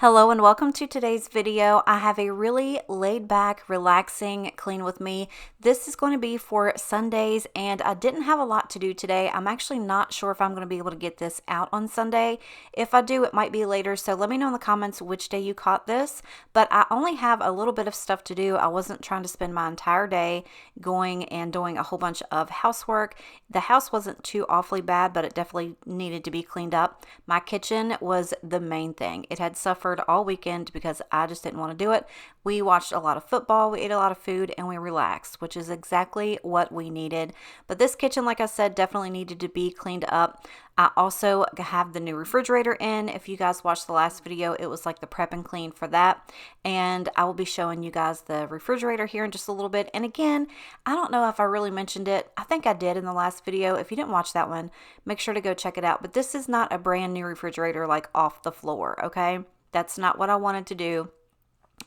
Hello and welcome to today's video. I have a really laid back, relaxing clean with me. This is going to be for Sundays and I didn't have a lot to do today. I'm actually not sure if I'm going to be able to get this out on Sunday. If I do, it might be later. So let me know in the comments which day you caught this, but I only have a little bit of stuff to do. I wasn't trying to spend my entire day going and doing a whole bunch of housework. The house wasn't too awfully bad, but it definitely needed to be cleaned up. My kitchen was the main thing. It had suffered all weekend because I just didn't want to do it. We watched a lot of football, we ate a lot of food, and we relaxed, which is exactly what we needed. But this kitchen, like I said, definitely needed to be cleaned up. I also have the new refrigerator in. If you guys watched the last video, it was like the prep and clean for that. And I will be showing you guys the refrigerator here in just a little bit. And again, I don't know if I really mentioned it. I think I did in the last video. If you didn't watch that one, make sure to go check it out. But this is not a brand new refrigerator like off the floor, okay? That's not what I wanted to do,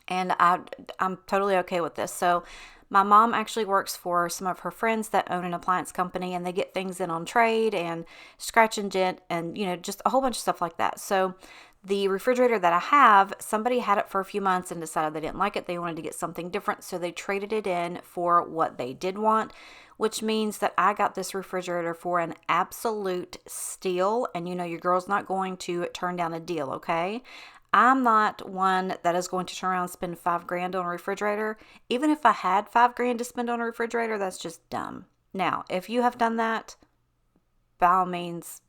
and I'm totally okay with this. So my mom actually works for some of her friends that own an appliance company, and they get things in on trade and scratch and dent and, just a whole bunch of stuff like that. So the refrigerator that I have, somebody had it for a few months and decided they didn't like it. They wanted to get something different, so they traded it in for what they did want, which means that I got this refrigerator for an absolute steal. And your girl's not going to turn down a deal, okay? I'm not one that is going to turn around and spend $5,000 on a refrigerator. Even if I had $5,000 to spend on a refrigerator, that's just dumb. Now, if you have done that, by all means,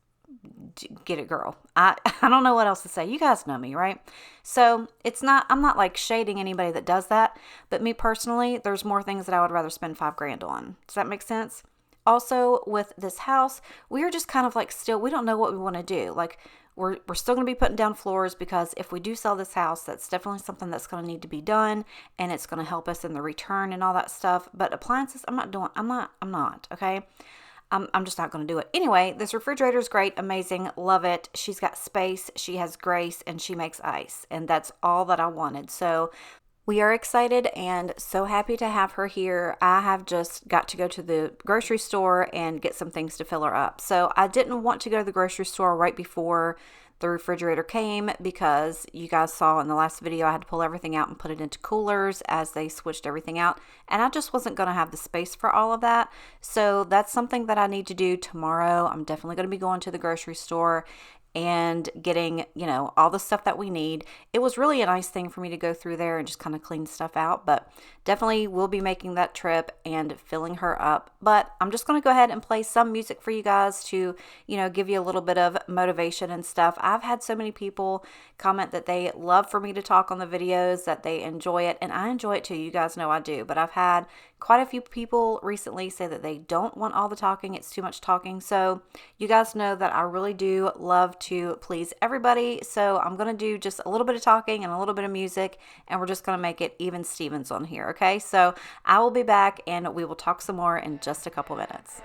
get it, girl. I don't know what else to say. You guys know me, right? So I'm not like shading anybody that does that, but me personally, there's more things that I would rather spend $5,000 on. Does that make sense? Also, with this house, we are just kind of like we don't know what we want to do. Like, we're still going to be putting down floors because if we do sell this house, that's definitely something that's going to need to be done, and it's going to help us in the return and all that stuff. But appliances, I'm not, okay? I'm just not going to do it. Anyway, this refrigerator is great, amazing, love it. She's got space, she has grace, and she makes ice, and that's all that I wanted. So we are excited and so happy to have her here. I have just got to go to the grocery store and get some things to fill her up. So I didn't want to go to the grocery store right before the refrigerator came because you guys saw in the last video I had to pull everything out and put it into coolers as they switched everything out. And I just wasn't going to have the space for all of that. So that's something that I need to do tomorrow. I'm definitely going to be going to the grocery store and getting, all the stuff that we need. It was really a nice thing for me to go through there and just kind of clean stuff out, but definitely will be making that trip and filling her up. But I'm just going to go ahead and play some music for you guys to, give you a little bit of motivation and stuff. I've had so many people comment that they love for me to talk on the videos, that they enjoy it, and I enjoy it too. You guys know I do, but I've had quite a few people recently say that they don't want all the talking. It's too much talking. So you guys know that I really do love to please everybody. So I'm going to do just a little bit of talking and a little bit of music, and we're just going to make it even Stevens on here. Okay. So I will be back and we will talk some more in just a couple minutes.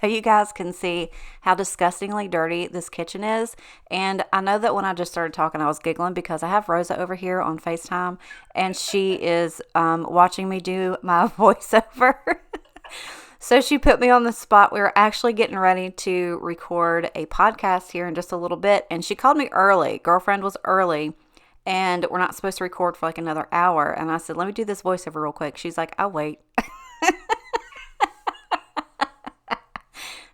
so you guys can see how disgustingly dirty this kitchen is. And I know that when I just started talking, I was giggling because I have Rosa over here on FaceTime, and she is watching me do my voiceover. So she put me on the spot. We were actually getting ready to record a podcast here in just a little bit, and she called me early. Girlfriend was early, and we're not supposed to record for like another hour. And I said, let me do this voiceover real quick. She's like, I'll wait.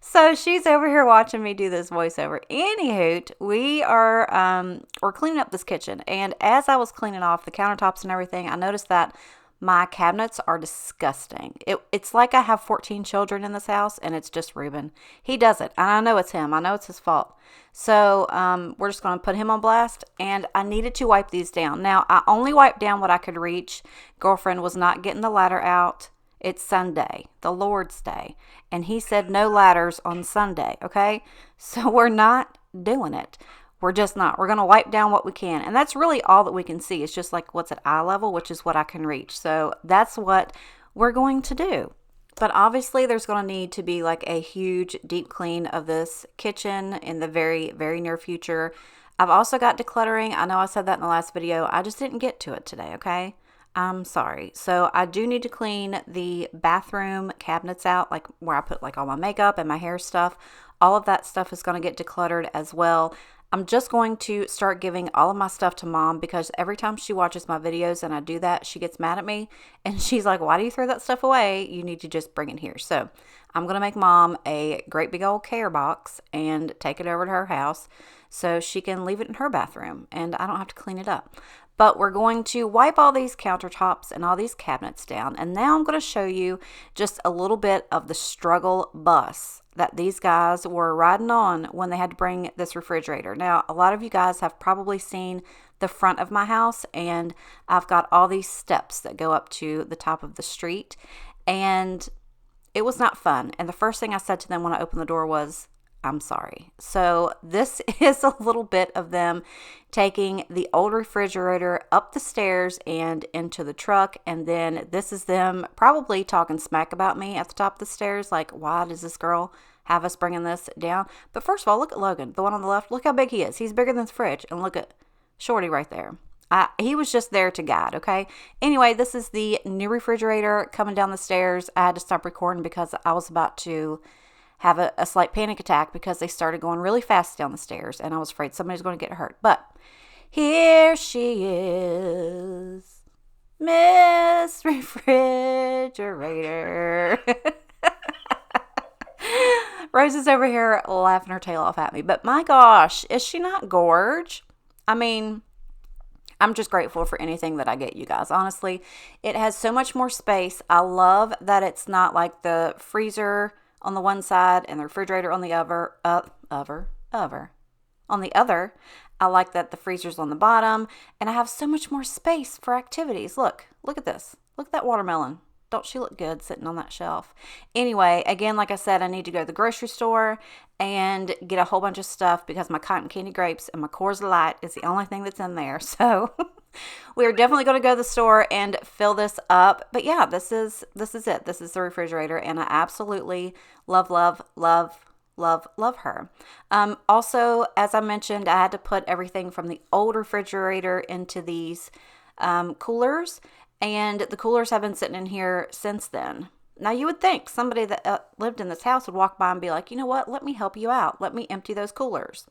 So she's over here watching me do this voiceover. Anywho, we're cleaning up this kitchen, and as I was cleaning off the countertops and everything, I noticed that my cabinets are disgusting. It's like I have 14 children in this house, and it's just Ruben. He does it, and I know it's him. I know it's his fault. So we're just going to put him on blast, and I needed to wipe these down. Now, I only wiped down what I could reach. Girlfriend was not getting the ladder out. It's Sunday, the Lord's Day, and he said no ladders on Sunday, okay? So we're not doing it. We're just not. We're going to wipe down what we can. And that's really all that we can see. It's just like what's at eye level, which is what I can reach. So that's what we're going to do. But obviously there's going to need to be like a huge deep clean of this kitchen in the very, very near future. I've also got decluttering. I know I said that in the last video. I just didn't get to it today, okay? I'm sorry. So I do need to clean the bathroom cabinets out, like where I put like all my makeup and my hair stuff. All of that stuff is going to get decluttered as well. I'm just going to start giving all of my stuff to Mom because every time she watches my videos and I do that, she gets mad at me and she's like, why do you throw that stuff away? You need to just bring it here. So I'm going to make Mom a great big old care box and take it over to her house so she can leave it in her bathroom and I don't have to clean it up. But we're going to wipe all these countertops and all these cabinets down. And now I'm going to show you just a little bit of the struggle bus that these guys were riding on when they had to bring this refrigerator. Now, a lot of you guys have probably seen the front of my house, and I've got all these steps that go up to the top of the street, and it was not fun. And the first thing I said to them when I opened the door was, I'm sorry. So this is a little bit of them taking the old refrigerator up the stairs and into the truck. And then this is them probably talking smack about me at the top of the stairs. Like, why does this girl have us bringing this down? But first of all, look at Logan, the one on the left. Look how big he is. He's bigger than the fridge. And look at Shorty right there. He was just there to guide, okay? Anyway, this is the new refrigerator coming down the stairs. I had to stop recording because I was about to have a slight panic attack because they started going really fast down the stairs and I was afraid somebody's going to get hurt. But here she is, Miss Refrigerator. Rose is over here laughing her tail off at me. But my gosh, is she not gorge? I mean, I'm just grateful for anything that I get, you guys. Honestly, it has so much more space. I love that it's not like the freezer on the one side and the refrigerator on the other. On the other, I like that the freezer's on the bottom, and I have so much more space for activities. Look at this. Look at that watermelon. Don't she look good sitting on that shelf? Anyway, again, like I said, I need to go to the grocery store and get a whole bunch of stuff because my cotton candy grapes and my Coors Light is the only thing that's in there. So we are definitely going to go to the store and fill this up. But yeah, this is it. This is the refrigerator, and I absolutely love her. Also, as I mentioned, I had to put everything from the old refrigerator into these coolers. And the coolers have been sitting in here since then. Now, you would think somebody that lived in this house would walk by and be like, you know what, let me help you out. Let me empty those coolers.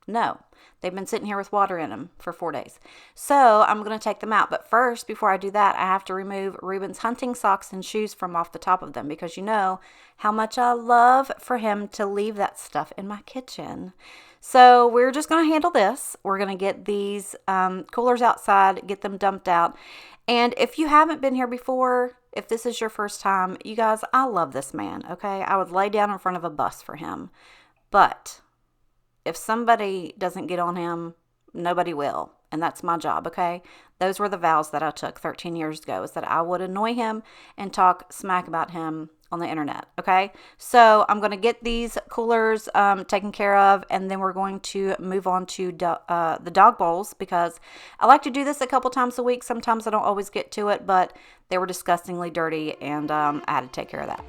No, they've been sitting here with water in them for 4 days. So I'm going to take them out. But first, before I do that, I have to remove Ruben's hunting socks and shoes from off the top of them because you know how much I love for him to leave that stuff in my kitchen. So we're just going to handle this. We're going to get these coolers outside, get them dumped out. And if you haven't been here before, if this is your first time, you guys, I love this man, okay? I would lay down in front of a bus for him. But if somebody doesn't get on him, nobody will. And that's my job, okay? Those were the vows that I took 13 years ago, is that I would annoy him and talk smack about him on the internet, okay? So I'm going to get these coolers taken care of, and then we're going to move on to the dog bowls because I like to do this a couple times a week. Sometimes I don't always get to it, but they were disgustingly dirty, and I had to take care of that.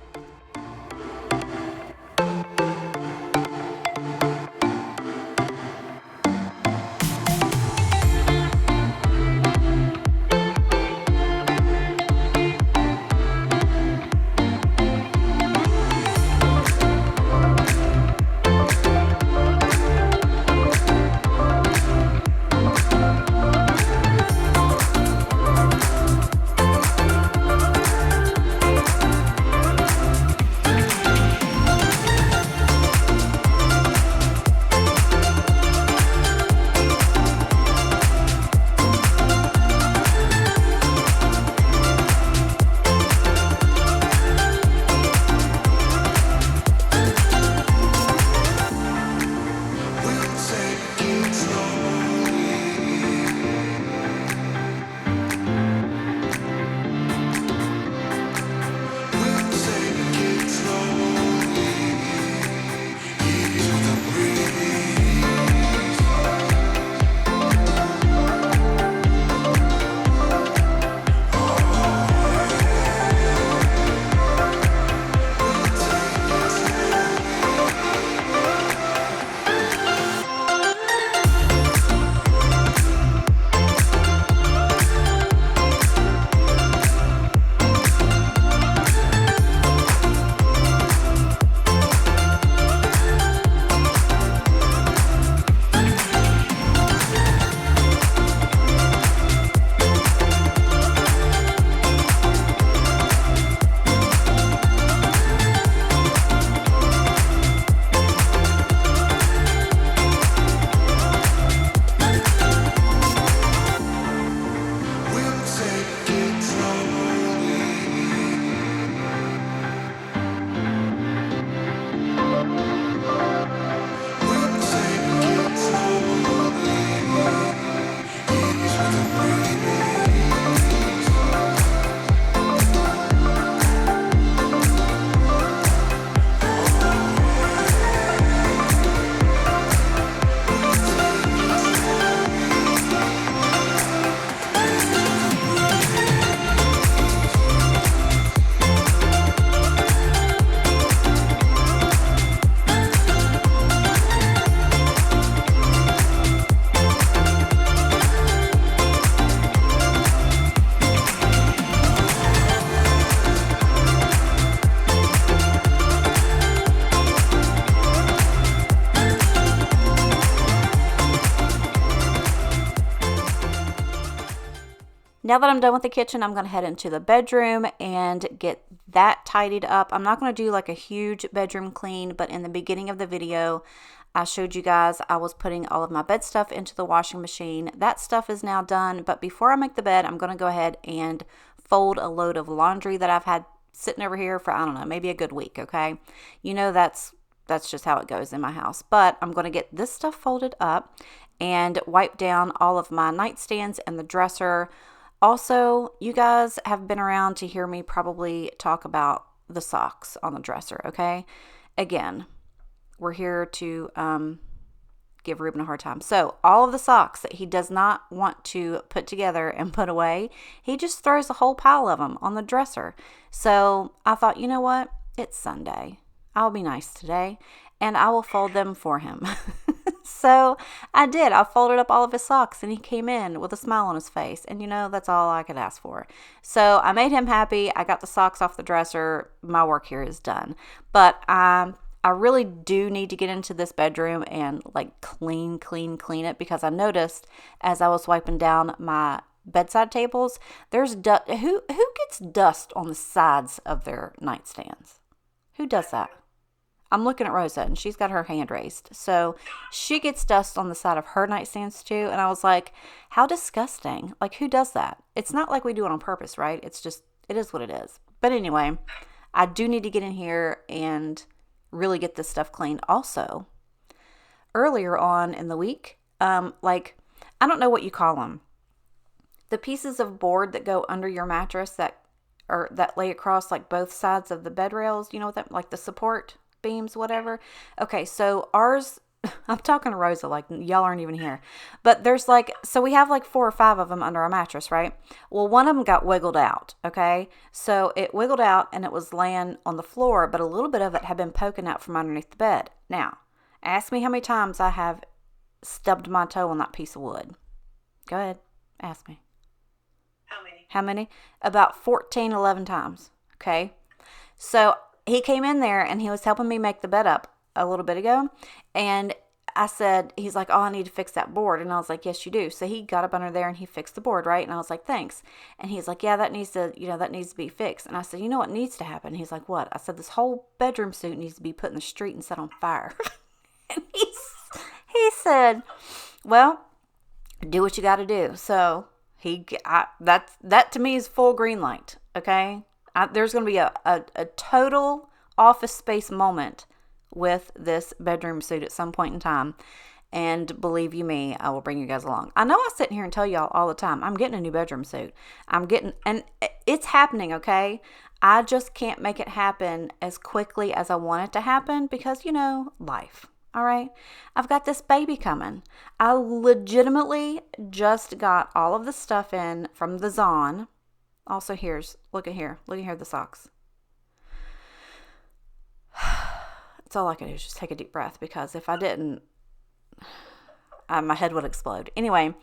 Now that I'm done with the kitchen, I'm going to head into the bedroom and get that tidied up. I'm not going to do like a huge bedroom clean, but in the beginning of the video, I showed you guys I was putting all of my bed stuff into the washing machine. That stuff is now done, but before I make the bed, I'm going to go ahead and fold a load of laundry that I've had sitting over here for, I don't know, maybe a good week, okay? You know that's just how it goes in my house. But I'm going to get this stuff folded up and wipe down all of my nightstands and the dresser. Also, you guys have been around to hear me probably talk about the socks on the dresser, okay? Again, we're here to give Ruben a hard time. So all of the socks that he does not want to put together and put away, he just throws a whole pile of them on the dresser. So I thought, you know what? It's Sunday. I'll be nice today, and I will fold them for him. So I did. I folded up all of his socks, and he came in with a smile on his face. And, you know, that's all I could ask for. So I made him happy. I got the socks off the dresser. My work here is done. But I really do need to get into this bedroom and, like, clean it, because I noticed as I was wiping down my bedside tables, there's dust. Who gets dust on the sides of their nightstands? Who does that? I'm looking at Rosa, and she's got her hand raised. So she gets dust on the side of her nightstands too. And I was like, how disgusting. Like, who does that? It's not like we do it on purpose, right? It's just, it is what it is. But anyway, I do need to get in here and really get this stuff cleaned. Also, earlier on in the week, like, I don't know what you call them. The pieces of board that go under your mattress that lay across like both sides of the bed rails, you know what that, like the support beams, whatever. Okay, so ours, I'm talking to Rosa, like y'all aren't even here, but there's like, so we have like 4 or 5 of them under our mattress, right? Well, one of them got wiggled out, okay? So it wiggled out and it was laying on the floor, but a little bit of it had been poking out from underneath the bed. Now, ask me how many times I have stubbed my toe on that piece of wood. Go ahead, ask me. How many? About 14, 11 times, okay? So he came in there and he was helping me make the bed up a little bit ago. And I said, he's like, oh, I need to fix that board. And I was like, yes, you do. So he got up under there and he fixed the board, right? And I was like, thanks. And he's like, yeah, that needs to be fixed. And I said, you know what needs to happen? He's like, what? I said, this whole bedroom suit needs to be put in the street and set on fire. And he said, well, do what you got to do. So that to me is full green light. Okay. There's going to be a total office space moment with this bedroom suit at some point in time. And believe you me, I will bring you guys along. I know I sit here and tell y'all all the time, I'm getting a new bedroom suit. And it's happening, okay? I just can't make it happen as quickly as I want it to happen because, you know, life. All right. I've got this baby coming. I legitimately just got all of the stuff in from the Zon. Also, look at here, the socks. It's all I can do is just take a deep breath, because if I didn't, my head would explode. Anyway,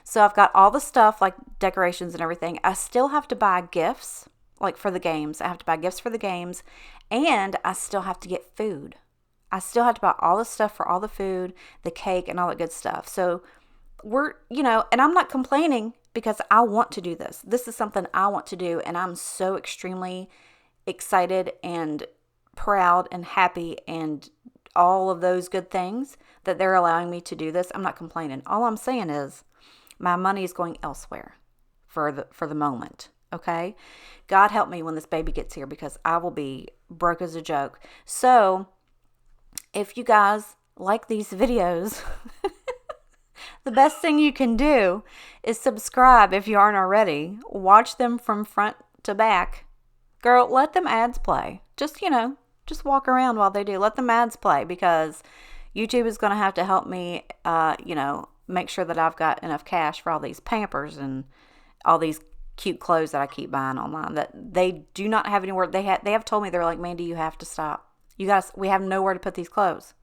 so I've got all the stuff, like decorations and everything. I still have to buy gifts, like for the games. I have to buy gifts for the games, and I still have to get food. I still have to buy all the stuff for all the food, the cake, and all that good stuff. So we're, and I'm not complaining, because I want to do this. This is something I want to do, and I'm so extremely excited and proud and happy and all of those good things that they're allowing me to do this. I'm not complaining. All I'm saying is my money is going elsewhere for the moment, okay? God help me when this baby gets here, because I will be broke as a joke. So if you guys like these videos, the best thing you can do is subscribe if you aren't already. Watch them from front to back. Girl, let them ads play. Just walk around while they do. Let them ads play, because YouTube is going to have to help me, make sure that I've got enough cash for all these Pampers and all these cute clothes that I keep buying online that they do not have anywhere. They have told me, they're like, Mandy, you have to stop. We have nowhere to put these clothes.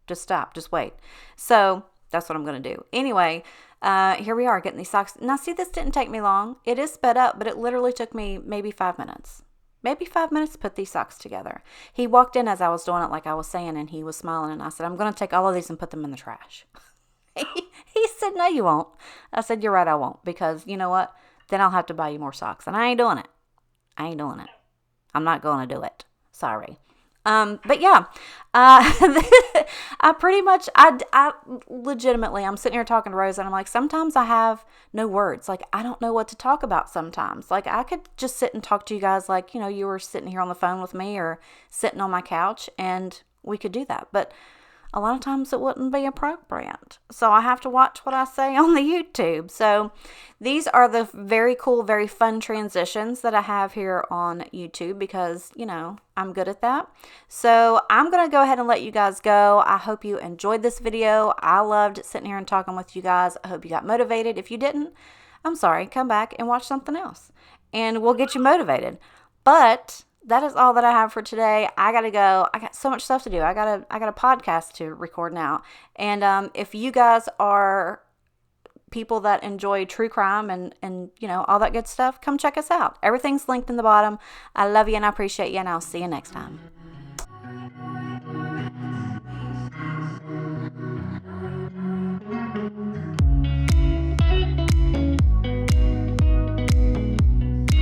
Just stop. Just wait. So that's what I'm going to do. Anyway, here we are getting these socks. Now, see, this didn't take me long. It is sped up, but it literally took me maybe 5 minutes. Maybe 5 minutes to put these socks together. He walked in as I was doing it, like I was saying, and he was smiling, and I said, I'm going to take all of these and put them in the trash. He said, no, you won't. I said, you're right, I won't, because you know what? then I'll have to buy you more socks. And I ain't doing it. I ain't doing it. I'm not going to do it. Sorry. But yeah, I pretty much, I legitimately, I'm sitting here talking to Rose and I'm like, sometimes I have no words. Like, I don't know what to talk about sometimes. Like, I could just sit and talk to you guys like, you know, you were sitting here on the phone with me or sitting on my couch, and we could do that. But a lot of times it wouldn't be appropriate. So I have to watch what I say on the YouTube. So these are the very cool, very fun transitions that I have here on YouTube because, you know, I'm good at that. So I'm going to go ahead and let you guys go. I hope you enjoyed this video. I loved sitting here and talking with you guys. I hope you got motivated. If you didn't, I'm sorry. Come back and watch something else and we'll get you motivated. But that is all that I have for today. I gotta go. I got so much stuff to do. I got a podcast to record now. And if you guys are people that enjoy true crime and you know, all that good stuff, come check us out. Everything's linked in the bottom. I love you and I appreciate you, and I'll see you next time.